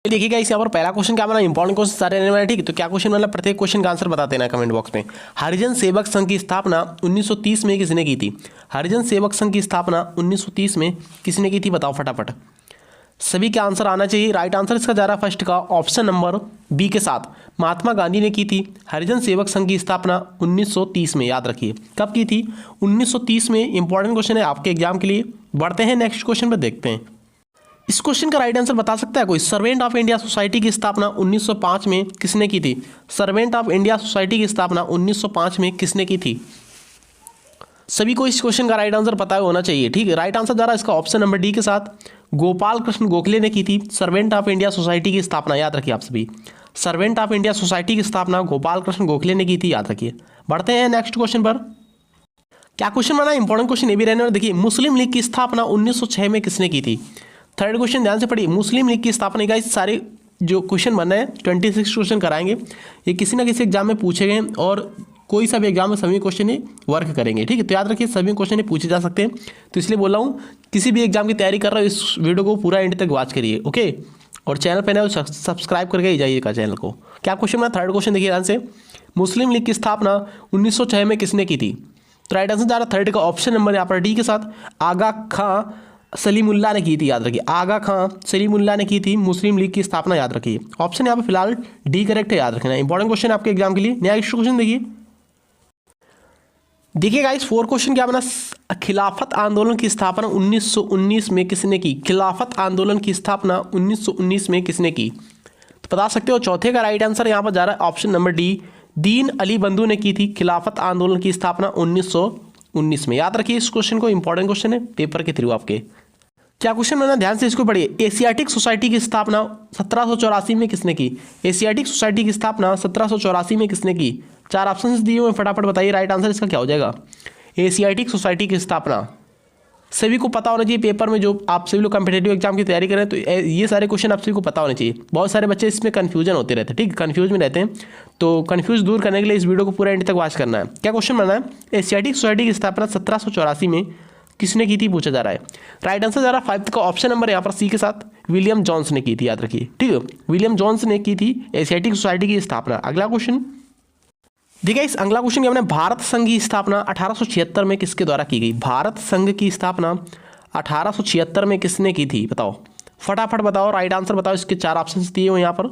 देखिए गाइस, यहाँ पर पहला क्वेश्चन क्या बना, इंपॉर्टेंट क्वेश्चन सारे रहने वाले, ठीक है। तो क्या क्वेश्चन मतलब प्रत्येक क्वेश्चन का आंसर बता देना कमेंट बॉक्स में। हरिजन सेवक संघ की स्थापना 1930 में किसने की थी? हरिजन सेवक संघ की स्थापना 1930 में किसने की थी, बताओ फटाफट। सभी का आंसर आना चाहिए। राइट आंसर इसका जा रहा है फर्स्ट का ऑप्शन नंबर बी के साथ, महात्मा गांधी ने की थी हरिजन सेवक संघ की स्थापना 1930 में। याद रखिए कब की थी, 1930 में। इंपॉर्टेंट क्वेश्चन है आपके एग्जाम के लिए। बढ़ते हैं नेक्स्ट क्वेश्चन पर, देखते हैं इस क्वेश्चन का राइट आंसर बता सकता है कोई। सर्वेंट ऑफ इंडिया सोसाइटी की स्थापना 1905 में किसने की थी? सर्वेंट ऑफ इंडिया सोसाइटी की स्थापना 1905 में किसने की थी? सभी को इस क्वेश्चन का राइट आंसर पता होना चाहिए, ठीक है। राइट आंसर जा रहा है इसका ऑप्शन नंबर डी के साथ, गोपाल कृष्ण गोखले ने की थी सर्वेंट ऑफ इंडिया सोसाइटी की स्थापना। याद रखिए आप सभी, सर्वेंट ऑफ इंडिया सोसाइटी की स्थापना गोपाल कृष्ण गोखले ने की थी, याद रखिए। बढ़ते हैं नेक्स्ट क्वेश्चन पर। क्या क्वेश्चन बना, इंपॉर्टेंट क्वेश्चन ये भी रहने वाला। देखिए, मुस्लिम लीग की स्थापना 1906 में किसने की थी? थर्ड क्वेश्चन ध्यान से पढ़िए, मुस्लिम लीग की स्थापना का सारे जो क्वेश्चन बन रहे हैं 26 क्वेश्चन कराएंगे, ये किसी ना किसी एग्जाम में पूछे गए और कोई सा भी एग्जाम में सभी क्वेश्चन ही वर्क करेंगे, ठीक है। तो याद रखिए सभी क्वेश्चन ही पूछे जा सकते हैं, तो इसलिए बोल रहा हूँ किसी भी एग्जाम की तैयारी कर रहा हूँ इस वीडियो को पूरा एंड तक वॉच करिए, ओके। और चैनल पर ना सब्सक्राइब करके ही जाइएगा चैनल को। क्या क्वेश्चन बना, थर्ड क्वेश्चन देखिए ध्यान से, मुस्लिम लीग की स्थापना 1906 में किसने की थी? तो राइट आंसर जा रहा थर्ड का ऑप्शन नंबर यहाँ पर डी के साथ, आगा खां सलीमुल्लाह ने की थी। याद रखिए आगा खां सलीमुल्लाह ने की थी मुस्लिम लीग की स्थापना, याद रखिए। ऑप्शन यहाँ पे फिलहाल डी करेक्ट है, याद रखना। इंपॉर्टेंट क्वेश्चन आपके एग्जाम के लिए। नेक्स्ट क्वेश्चन देखिए गाइस, फोर क्वेश्चन क्या बना, खिलाफत आंदोलन की स्थापना 1919 में किसने की? खिलाफत आंदोलन की स्थापना 1919 में किसने की? तो बता सकते हो। चौथे का राइट आंसर यहाँ पर जा रहा है ऑप्शन नंबर डी, दीन अली बंधु ने की थी खिलाफत आंदोलन की स्थापना 1919 में। याद रखिए इस क्वेश्चन को, इंपॉर्टेंट क्वेश्चन है पेपर के थ्रू आपके। क्या क्वेश्चन बना, ध्यान से इसको पढ़िए। एशियाटिक सोसाइटी की स्थापना 1784 में किसने की? एशियाटिक सोसाइटी की स्थापना 1784 में किसने की? चार ऑप्शंस दिए हुए, फटाफट बताइए राइट आंसर इसका क्या हो जाएगा। एशियाटिक सोसाइटी की स्थापना सभी को पता होना चाहिए, पेपर में जो आप सभी लोग कॉम्पिटेटिव एग्जाम की तैयारी करें तो ये सारे क्वेश्चन आप सभी को पता होने चाहिए। बहुत सारे बच्चे इसमें कन्फ्यूजन होते रहते हैं, ठीक, कन्फ्यूज में रहते हैं, तो कन्फ्यूज दूर करने के लिए इस वीडियो को पूरा एंड तक वॉच करना है। क्या क्वेश्चन बना है, एशियाटिक सोसाइटी की स्थापना 1784 में किसने की थी पूछा जा रहा है। राइट आंसर जा रहा है फाइव का ऑप्शन नंबर यहाँ पर सी के साथ, विलियम जॉन्स ने की थी। याद रखिए, ठीक है, विलियम जॉन्स ने की थी एशियाटिक सोसाइटी की स्थापना। अगला क्वेश्चन देखिए, इस अगला क्वेश्चन क्या बना, भारत संघ की स्थापना 1876 में किसके द्वारा की गई? भारत संघ की स्थापना 1876 में किसने की थी, बताओ फटाफट बताओ, राइट आंसर बताओ। इसके चार ऑप्शन दिए हुए यहाँ पर,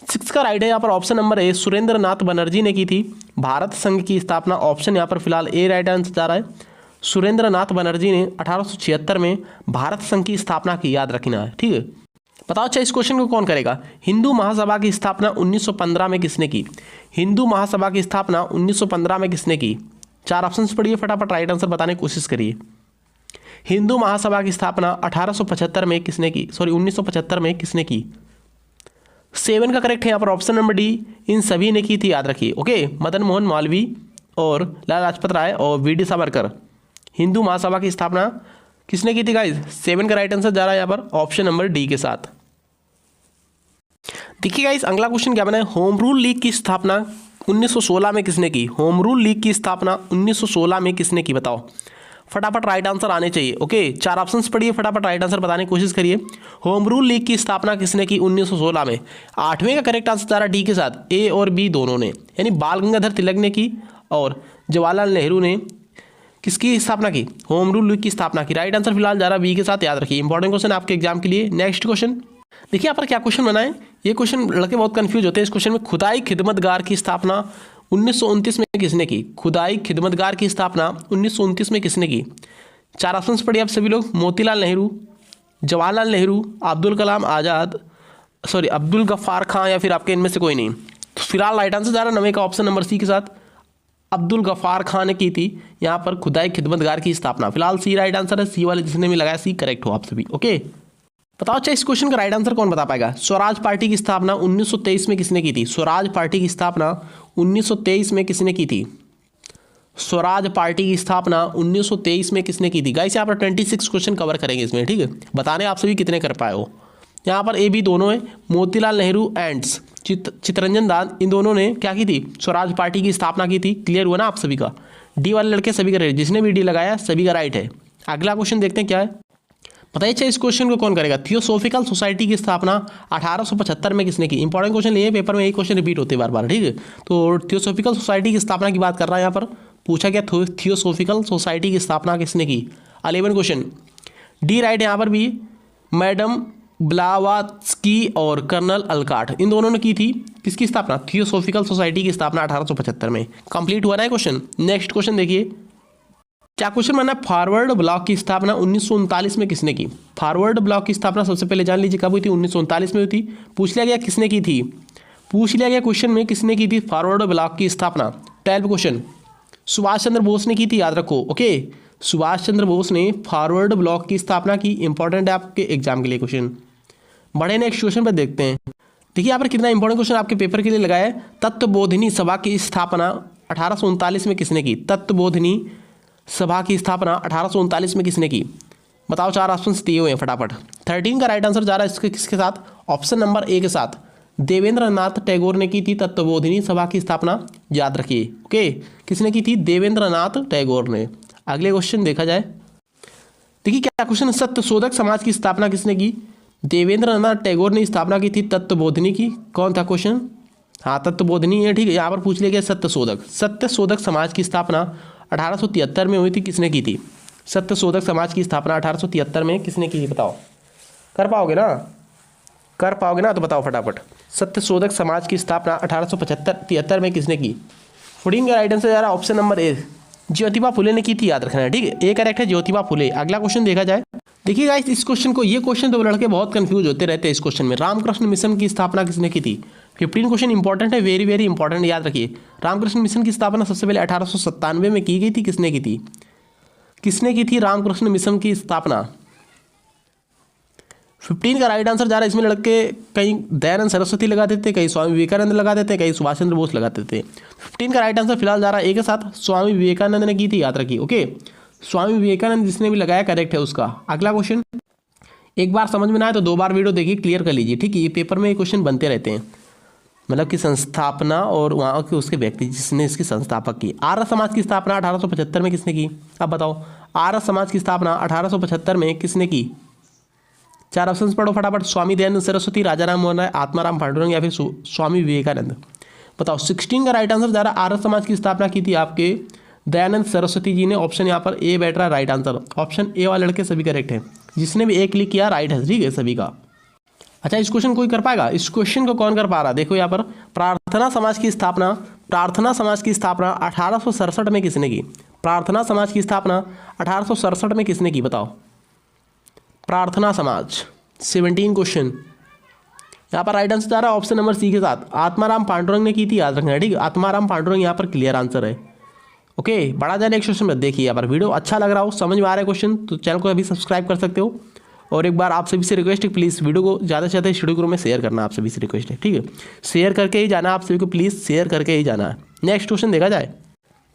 सिक्स का राइट है यहाँ पर ऑप्शन नंबर ए, सुरेंद्र नाथ बनर्जी ने की थी भारत संघ की स्थापना। ऑप्शन यहाँ पर फिलहाल ए राइट आंसर जा रहा है, सुरेंद्र नाथ बनर्जी ने 1876 में भारत संघ की स्थापना की। याद रखना है, ठीक है। बताओ अच्छा इस क्वेश्चन को कौन करेगा। हिंदू महासभा की स्थापना 1915 में किसने की? हिंदू महासभा की स्थापना 1915 में किसने की? चार ऑप्शंस पढ़िए फटाफट, राइट आंसर बताने की कोशिश करिए। हिंदू महासभा की स्थापना 1875 में किसने की, सॉरी 1975 में किसने की? 7 का करेक्ट है यहाँ पर ऑप्शन नंबर डी, इन सभी ने की थी। याद रखिए, ओके, मदन मोहन मालवीय और लाला लाजपत राय और वी डी सावरकर। हिंदू महासभा की स्थापना किसने की थी गाइस? 7 का राइट आंसर जा रहा है यहाँ पर ऑप्शन नंबर डी के साथ। देखिए गाइस, अगला क्वेश्चन क्या बना है, होम रूल लीग की स्थापना 1916 में किसने की? होम रूल लीग की स्थापना 1916 में किसने की, बताओ फटाफट, राइट आंसर आने चाहिए, ओके। चार ऑप्शंस पढ़िए फटाफट, राइट आंसर बताने की कोशिश करिए। होम रूल लीग की स्थापना किसने की 1916 में? 8वें का करेक्ट आंसर जा रहा है डी के साथ, ए और बी दोनों ने, यानी बाल गंगाधर तिलक ने की और जवाहरलाल नेहरू ने किसकी स्थापना की? होम रूल लीग की स्थापना की। राइट आंसर फिलहाल जा रहा है बी के साथ। याद रखिए, इंपॉर्टेंट क्वेश्चन आपके एग्जाम के लिए। नेक्स्ट क्वेश्चन देखिए यहाँ पर क्या क्वेश्चन बना है, ये क्वेश्चन लड़के बहुत कंफ्यूज होते हैं इस क्वेश्चन में। खुदाई खिदमतगार की स्थापना 1929 में किसने की? खुदाई खिदमतगार की स्थापना 1929 में किसने की? चार ऑप्शंस पढ़िए आप सभी लोग, मोतीलाल नेहरू, जवाहरलाल नेहरू, अब्दुल कलाम आज़ाद, सॉरी अब्दुल गफ्फार खां, या फिर आपके इनमें से कोई नहीं। तो फिलहाल राइट आंसर जा रहा है 9वें का ऑप्शन नंबर सी के साथ, अब्दुल गफ्फार खान ने की थी यहाँ पर खुदाई खिदमतगार की स्थापना। फिलहाल सी राइट आंसर है, सी वाले जिसने भी लगाया सी करेक्ट हो आप सभी, ओके। बताओ अच्छा इस क्वेश्चन का राइट आंसर कौन बता पाएगा। स्वराज पार्टी की स्थापना 1923 में किसने की थी? स्वराज पार्टी की स्थापना 1923 में किसने की थी? स्वराज पार्टी की स्थापना 1923 में किसने की थी? गाइस यहाँ पर 26 क्वेश्चन कवर करेंगे इसमें, ठीक है। बताने आप सभी कितने कर पाए हो। यहाँ पर ए बी दोनों है, मोतीलाल नेहरू एंड्स चित्तरंजन दास, इन दोनों ने क्या की थी? स्वराज पार्टी की स्थापना की थी। क्लियर हुआ ना आप सभी का? डी वाले लड़के सभी का राइट, जिसने भी डी लगाया सभी का राइट है। अगला क्वेश्चन देखते हैं क्या है। बताइए अच्छा इस क्वेश्चन को कौन करेगा। थियोसोफिकल सोसाइटी की स्थापना 1875 में किसने की। इंपॉर्टेंट क्वेश्चन लिए पेपर में, यही क्वेश्चन रिपीट होते हैं बार बार, ठीक है। तो थियोसोफिकल सोसाइटी की स्थापना की बात कर रहा है यहाँ पर, पूछा गया थियोसोफिकल सोसाइटी की स्थापना किसने की। 11 क्वेश्चन डी राइट यहाँ पर भी मैडम ब्लावात्स्की और कर्नल अलकाट, इन दोनों ने की थी किसकी स्थापना, थियोसोफिकल सोसाइटी की स्थापना 1875 में। कंप्लीट हुआ ना क्वेश्चन। नेक्स्ट क्वेश्चन देखिए क्या क्वेश्चन माना, फॉरवर्ड ब्लॉक की स्थापना 1939 में किसने की। फॉरवर्ड ब्लॉक की स्थापना सबसे पहले जान लीजिए कब हुई थी, 1939 में हुई थी। पूछ लिया गया किसने की थी, पूछ लिया गया क्वेश्चन में किसने की थी फॉरवर्ड ब्लॉक की स्थापना। 12 क्वेश्चन सुभाष चंद्र बोस ने की थी, याद रखो, ओके। सुभाष चंद्र बोस ने फॉरवर्ड ब्लॉक की स्थापना की। इंपॉर्टेंट है आपके एग्जाम के लिए क्वेश्चन। बड़े नेक्स्ट क्वेश्चन पर देखते हैं। देखिए यहाँ पर कितना इंपॉर्टेंट क्वेश्चन आपके पेपर के लिए लगाया है। तत्वबोधिनी सभा की स्थापना 1839 में किसने की। तत्वबोधिनी सभा की स्थापना 1839 में किसने की, बताओ। 4 ऑप्शन दिए हुए हैं फटाफट। 13 का राइट आंसर जा रहा है इसके किसके साथ, ऑप्शन नंबर ए के साथ। देवेंद्रनाथ टैगोर ने की थी तत्वबोधिनी सभा की स्थापना, याद रखिए, ओके। किसने की थी, देवेंद्रनाथ टैगोर ने। अगले क्वेश्चन देखा जाए। देखिए क्या क्वेश्चन, सत्यशोधक समाज की स्थापना किसने की। देवेंद्रनाथ टैगोर ने स्थापना की थी तत्वबोधिनी की। कौन था क्वेश्चन, हाँ तत्वबोधिनी है, ठीक है। यहाँ पर पूछ लिया गया सत्यशोधक समाज की स्थापना 1873 में हुई थी, किसने की थी। सत्यशोधक समाज की स्थापना 1873 में किसने की थी, बताओ। कर पाओगे ना, कर पाओगे ना, तो बताओ फटाफट। सत्यशोधक समाज की स्थापना 1873 में किसने की। 14 का राइट आंसर जा रहा है option number A, Jyotiba Phule ने की थी, याद रखना है, ठीक है। ए करेक्ट है, ज्योतिबा फुले। अगला क्वेश्चन देखा जाए। देखिए गाइस इस क्वेश्चन को, ये क्वेश्चन तो लड़के बहुत कंफ्यूज होते रहते हैं इस क्वेश्चन में। रामकृष्ण मिशन की स्थापना किसने की थी। 15 क्वेश्चन इंपॉर्टेंट है, वेरी वेरी इंपॉर्टेंट, याद रखिए। रामकृष्ण मिशन की स्थापना सबसे पहले 1897 में की गई थी, किसने की थी, किसने की थी रामकृष्ण मिशन की स्थापना। 15 का राइट आंसर जा रहा है। इसमें लड़के कहीं दयानंद सरस्वती लगा देते, कहीं स्वामी विवेकानंद लगा देते, कहीं सुभाष चंद्र बोस लगा देते। 15 का राइट आंसर फिलहाल जा रहा है ए के साथ, स्वामी विवेकानंद ने की थी, याद रखिए, ओके। स्वामी विवेकानंद जिसने भी लगाया करेक्ट है उसका। अगला क्वेश्चन, एक बार समझ में ना आए तो 2 बार वीडियो देखिए, क्लियर कर लीजिए, ठीक है। ये पेपर में ये क्वेश्चन बनते रहते हैं, मतलब कि संस्थापना और वहाँ के उसके व्यक्ति जिसने इसकी संस्थापक की। आर्य समाज की स्थापना 1875 में किसने की। अब बताओ आर्य समाज की स्थापना 1875 में किसने की। 4 ऑप्शन पढ़ो फटाफट। स्वामी दयानंद सरस्वती, राजा राम मोहन राय, आत्माराम पांडुरंग या फिर स्वामी विवेकानंद। बताओ। 16 का राइट आंसर जा रहा है, आर्य समाज की स्थापना की थी आपके दयानंद सरस्वती जी ने। ऑप्शन यहाँ पर ए बैठ रहा है राइट आंसर। ऑप्शन ए वाले लड़के सभी करेक्ट है, जिसने भी ए क्लिक किया राइट है, ठीक है सभी का। अच्छा इस क्वेश्चन कोई कर पाएगा, इस क्वेश्चन को कौन कर पा रहा है, देखो यहाँ पर। प्रार्थना समाज की स्थापना 1867 में किसने की। प्रार्थना समाज की स्थापना 1867 में किसने की, बताओ। प्रार्थना समाज 17 क्वेश्चन यहाँ पर राइट आंसर जा रहा है ऑप्शन नंबर सी के साथ, आत्माराम पांडुरंग ने की थी, याद रखना है, ठीक है। आत्माराम पांडुरंग यहाँ पर क्लियर आंसर है, ओके। बढ़ा जाए नेक्स्ट क्वेश्चन में। देखिए यहाँ पर वीडियो अच्छा लग रहा हो, समझ में आ रहा है क्वेश्चन, तो चैनल को अभी सब्सक्राइब कर सकते हो। और एक बार आप सभी से रिक्वेस्ट है, प्लीज़ वीडियो को ज़्यादा से ज़्यादा स्टडी ग्रुप में शेयर करना, आप सभी से रिक्वेस्ट है, ठीक है। शेयर करके ही जाना, आप सभी को प्लीज़ शेयर करके ही जाना है। नेक्स्ट क्वेश्चन देखा जाए।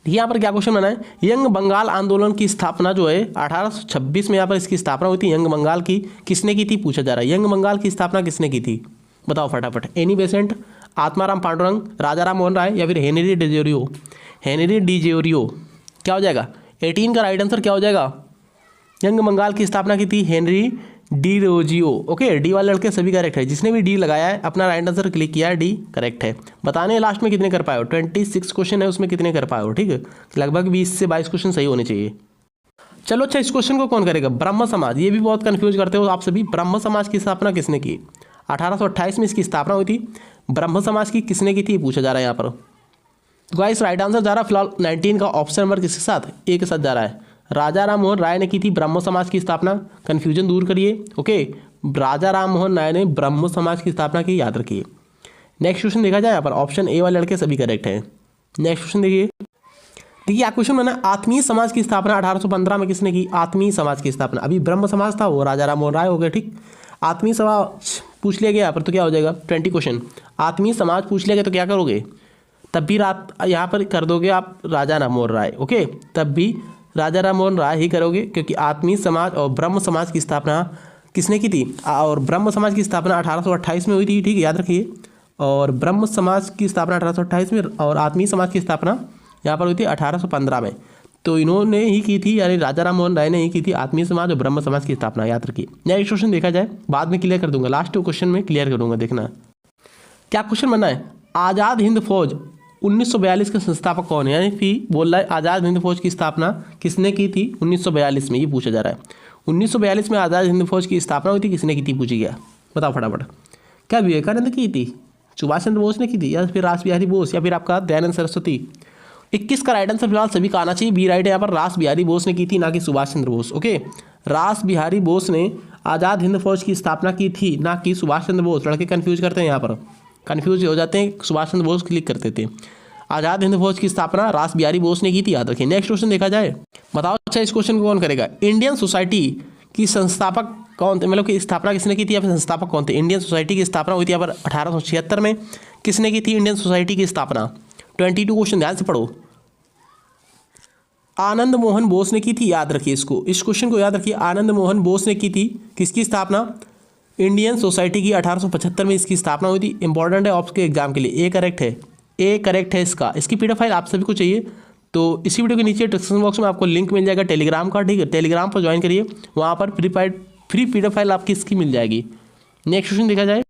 यहाँ पर क्या क्वेश्चन बना है, यंग बंगाल आंदोलन की स्थापना जो है 1826 में यहाँ पर इसकी स्थापना हुई थी। यंग बंगाल की किसने की थी पूछा जा रहा है। यंग बंगाल की स्थापना किसने की थी, बताओ फटाफट। एनी बेसेंट, आत्माराम पांडुरंग, राजा राम मोहन राय या फिर हेनरी डिजोरियो। हेनरी डिजोरियो क्या हो जाएगा। 18 का राइट आंसर क्या हो जाएगा। यंग बंगाल की स्थापना की थी हेनरी डी रोजियो, ओके। डी वाले लड़के सभी करेक्ट है, जिसने भी डी लगाया है अपना राइट आंसर क्लिक किया है, डी करेक्ट है। बताने लास्ट में कितने कर पाए हो, 26 क्वेश्चन है उसमें कितने कर पाए हो, ठीक है। लगभग 20 से 22 क्वेश्चन सही होने चाहिए। चलो अच्छा इस क्वेश्चन को कौन करेगा। ब्रह्म समाज, ये भी बहुत कंफ्यूज करते हो आप सभी। ब्रह्म समाज की स्थापना किसने की। 1828 में इसकी स्थापना हुई थी। ब्रह्म समाज की किसने की थी पूछा जा रहा है यहाँ पर। गाइस राइट आंसर जा रहा है फिलहाल 19 का ऑप्शन नंबर किसके साथ, ए के साथ जा रहा है। राजा राम मोहन राय ने की थी ब्रह्म समाज की स्थापना, कन्फ्यूजन दूर करिए, ओके। राजा राम मोहन राय ने ब्रह्म समाज की स्थापना की, याद रखिए। नेक्स्ट क्वेश्चन देखा जाए यहाँ पर, ऑप्शन ए वाले लड़के सभी करेक्ट हैं। नेक्स्ट क्वेश्चन देखिए। देखिए क्वेश्चन बना आत्मीय समाज की स्थापना 1815 में किसने की। आत्मीय समाज की स्थापना, अभी ब्रह्म समाज था वो राजा राम मोहन राय हो गए, ठीक। आत्मीय समाज पूछ लिया गया यहाँ पर तो क्या हो जाएगा 20 क्वेश्चन। आत्मीय समाज पूछ लिया गया तो क्या करोगे, तब भी यहाँ पर कर दोगे आप राजा राम मोहन राय, ओके। तब भी राजा राम मोहन राय ही करोगे, क्योंकि आत्मीय समाज और ब्रह्म समाज की स्थापना किसने की थी। और ब्रह्म समाज की स्थापना 1828 में हुई थी, ठीक है, याद रखिए। और ब्रह्म समाज की स्थापना 1828 में और आत्मीय समाज की स्थापना यहाँ पर हुई थी 1815 में। तो इन्होंने ही की थी, यानी राजा राम मोहन राय ने ही की थी आत्मीय समाज और ब्रह्म समाज की स्थापना, याद रखिए। नेक्स्ट क्वेश्चन देखा जाए, बाद में क्लियर कर दूंगा, लास्ट क्वेश्चन में क्लियर करूंगा, देखना क्या क्वेश्चन बनना है। आज़ाद हिंद फौज 1942 के संस्थापक कौन है, यानी कि बोल रहा है आज़ाद हिंद फौज की स्थापना किसने की थी 1942 में, ये पूछा जा रहा है। 1942 में आज़ाद हिंद फौज की स्थापना हुई थी, किसने की थी पूछी गया, बताओ फटाफट। क्या विवेकानंद की थी, सुभाष चंद्र बोस ने की थी, या फिर रास बिहारी बोस, या फिर आपका दयानंद सरस्वती। 21 का राइट आंसर फिलहाल सभी का आना चाहिए, बी राइट है यहाँ पर, रास बिहारी बोस ने की थी, ना कि सुभाष चंद्र बोस। ओके, रास बिहारी बोस ने आज़ाद हिंद फौज की स्थापना की थी, ना कि सुभाष चंद्र बोस। लड़के कंफ्यूज करते हैं यहाँ पर, कंफ्यूज हो जाते हैं, सुभाष चंद्र बोस क्लिक करते थे। आज़ाद हिंद फौज की स्थापना रास बिहारी बोस ने की थी, याद रखिए। नेक्स्ट क्वेश्चन देखा जाए, बताओ अच्छा इस क्वेश्चन को कौन करेगा। इंडियन सोसाइटी की संस्थापक कौन थे, मतलब कि स्थापना किसने की थी, या फिर संस्थापक कौन थे। इंडियन सोसाइटी की स्थापना हुई थी यहाँ पर 1876 में, किसने की थी इंडियन सोसाइटी की स्थापना। 22 क्वेश्चन ध्यान से पढ़ो, आनंद मोहन बोस ने की थी, याद रखिए इसको, इस क्वेश्चन को याद रखिए। आनंद मोहन बोस ने की थी किसकी स्थापना, इंडियन सोसाइटी की 1875 में इसकी स्थापना हुई थी। इंपॉर्टेंट है आपके एग्जाम के लिए, ए करेक्ट है, ए करेक्ट है इसका। इसकी पीडीएफ फाइल आप सभी को चाहिए तो इसी वीडियो के नीचे डिस्क्रिप्शन बॉक्स में आपको लिंक मिल जाएगा टेलीग्राम का, ठीक है। टेलीग्राम पर ज्वाइन करिए, वहाँ पर फ्री पीडीएफ फाइल आपकी इसकी मिल जाएगी। नेक्स्ट क्वेश्चन देखा जाए,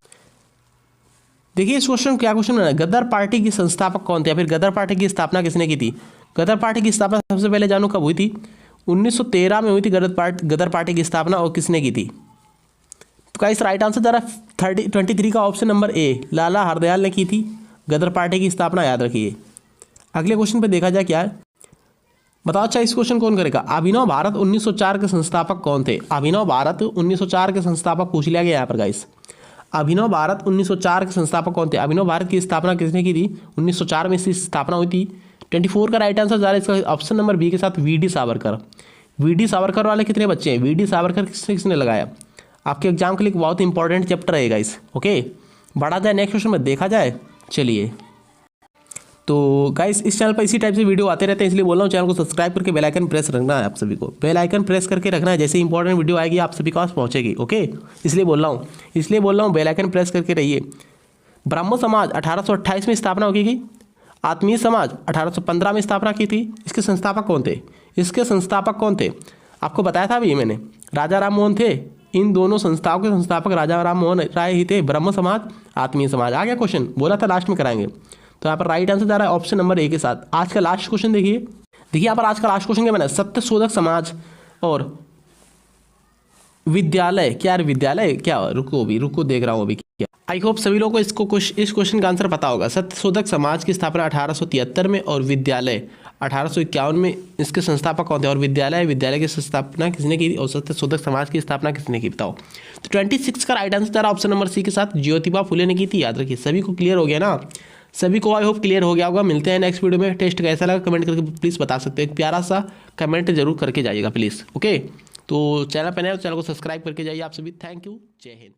देखिए इस क्वेश्चन क्या क्वेश्चन है, गदर पार्टी की संस्थापक कौन थे, या फिर गदर पार्टी की स्थापना किसने की थी। गदर पार्टी की स्थापना सबसे पहले जानो कब हुई थी, 1913 में हुई थी गदर पार्टी की स्थापना, और किसने की थी। तो गाइस राइट आंसर जरा 23 का ऑप्शन नंबर ए, लाला हरदयाल ने की थी गदर पार्टी की स्थापना, याद रखिए। अगले क्वेश्चन पे देखा जाए क्या है, बताओ अच्छा इस क्वेश्चन कौन करेगा। अभिनव भारत 1904 के संस्थापक कौन थे। अभिनव भारत 1904 के संस्थापक पूछ लिया गया यहाँ पर गाइस। अभिनव भारत 1904 के संस्थापक कौन थे। अभिनव भारत की स्थापना किसने की थी, 1904 में इसकी स्थापना हुई थी। 24 का राइट आंसर जा रहा है इसका ऑप्शन नंबर बी के साथ, वी.डी. सावरकर। वी.डी. सावरकर वाले कितने बच्चे हैं, वी.डी. सावरकर किसने लगाया। आपके एग्जाम के लिए बहुत इंपॉर्टेंट चैप्टर है गाइस। ओके, बढ़ा जाए नेक्स्ट क्वेश्चन में, देखा जाए चलिए। तो गाइस इस चैनल पर इसी टाइप से वीडियो आते रहते हैं, इसलिए बोल रहा हूँ चैनल को सब्सक्राइब करके बेल आइकन प्रेस रखना है आप सभी को, बेल आइकन प्रेस करके रखना है, जैसे इंपॉर्टेंट वीडियो आएगी आप सभी के पास पहुँचेगी। ओके, इसलिए बोल रहा हूँ बेल आइकन प्रेस करके रहिए। ब्रह्म समाज 1828 में स्थापना होगी की, आत्मीय समाज 1815 में स्थापना की थी। इसके संस्थापक कौन थे, इसके संस्थापक कौन थे, आपको बताया था अभी मैंने, राजा राम मोहन थे। इन दोनों संस्थाओं के संस्थापक राजा राम मोहन राय ही थे, ब्रह्म समाज आत्मीय समाज। आ गया क्वेश्चन, बोला था लास्ट में कराएंगे, तो यहाँ पर राइट आंसर जा रहा है ऑप्शन नंबर ए के साथ। आज का लास्ट क्वेश्चन देखिए यहाँ पर आज का लास्ट क्वेश्चन क्या बना, सत्यशोधक समाज और विद्यालय, क्या विद्यालय क्या, रुको देख रहा हूँ अभी क्या। आई होप सभी लोगों को इस क्वेश्चन का आंसर पता होगा। सत्यशोधक समाज की स्थापना 1873 में और विद्यालय 1851 में, इसके संस्थापक कौन थे, और विद्यालय की स्थापना किसने की और सत्यशोधक समाज की स्थापना किसने की, बताओ। तो 26 का right answer option number C के साथ, ज्योतिबा फुले ने की थी, याद रखिए। सभी को क्लियर हो गया ना, सभी को आई होप क्लियर हो गया होगा। मिलते हैं नेक्स्ट वीडियो में। टेस्ट कैसा लगा कमेंट करके प्लीज़ बता सकते हो, एक प्यारा सा कमेंट जरूर करके जाइएगा प्लीज़। ओके, तो चैनल पर नए हो चैनल को सब्सक्राइब करके जाइए आप सभी। थैंक यू, जय हिंद।